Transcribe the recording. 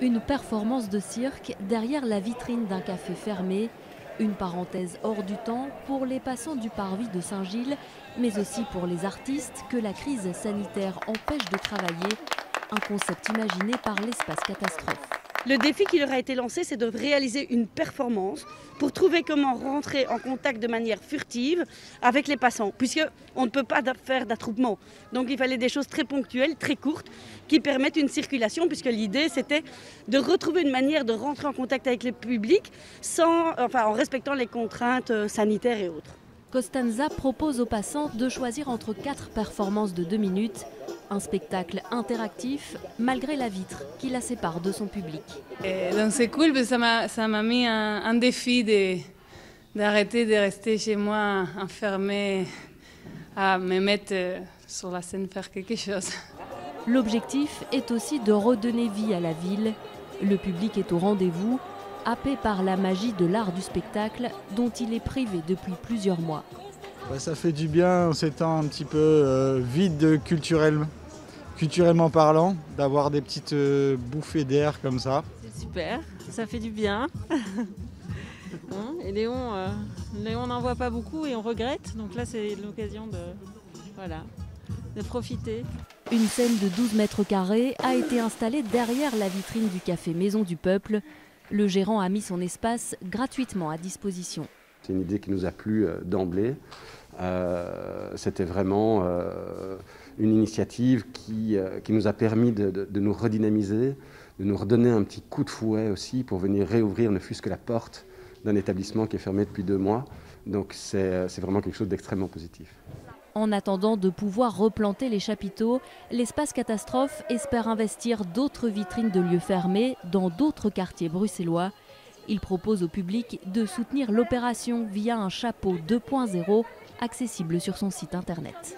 Une performance de cirque derrière la vitrine d'un café fermé. Une parenthèse hors du temps pour les passants du parvis de Saint-Gilles, mais aussi pour les artistes que la crise sanitaire empêche de travailler. Un concept imaginé par l'Espace Catastrophe. Le défi qui leur a été lancé, c'est de réaliser une performance pour trouver comment rentrer en contact de manière furtive avec les passants, puisqu'on ne peut pas faire d'attroupement. Donc il fallait des choses très ponctuelles, très courtes, qui permettent une circulation, puisque l'idée c'était de retrouver une manière de rentrer en contact avec le public en respectant les contraintes sanitaires et autres. Costanza propose aux passants de choisir entre 4 performances de 2 minutes. Un spectacle interactif malgré la vitre qui la sépare de son public. Donc c'est cool parce que ça m'a mis un défi d'arrêter de rester chez moi enfermée, à me mettre sur la scène faire quelque chose. L'objectif est aussi de redonner vie à la ville. Le public est au rendez-vous, happé par la magie de l'art du spectacle dont il est privé depuis plusieurs mois. Ça fait du bien en ces temps un petit peu vide culturellement parlant, d'avoir des petites bouffées d'air comme ça. C'est super, ça fait du bien. Et Léon n'en voit pas beaucoup et on regrette, donc là c'est l'occasion de profiter. Une scène de 12 mètres carrés a été installée derrière la vitrine du café Maison du Peuple. Le gérant a mis son espace gratuitement à disposition. C'est une idée qui nous a plu d'emblée. C'était vraiment une initiative qui nous a permis de nous redynamiser, de nous redonner un petit coup de fouet aussi pour venir réouvrir ne fût-ce que la porte d'un établissement qui est fermé depuis 2 mois. Donc c'est vraiment quelque chose d'extrêmement positif. En attendant de pouvoir replanter les chapiteaux, l'Espace Catastrophe espère investir d'autres vitrines de lieux fermés dans d'autres quartiers bruxellois. Il propose au public de soutenir l'opération via un chapeau 2.0 accessible sur son site internet.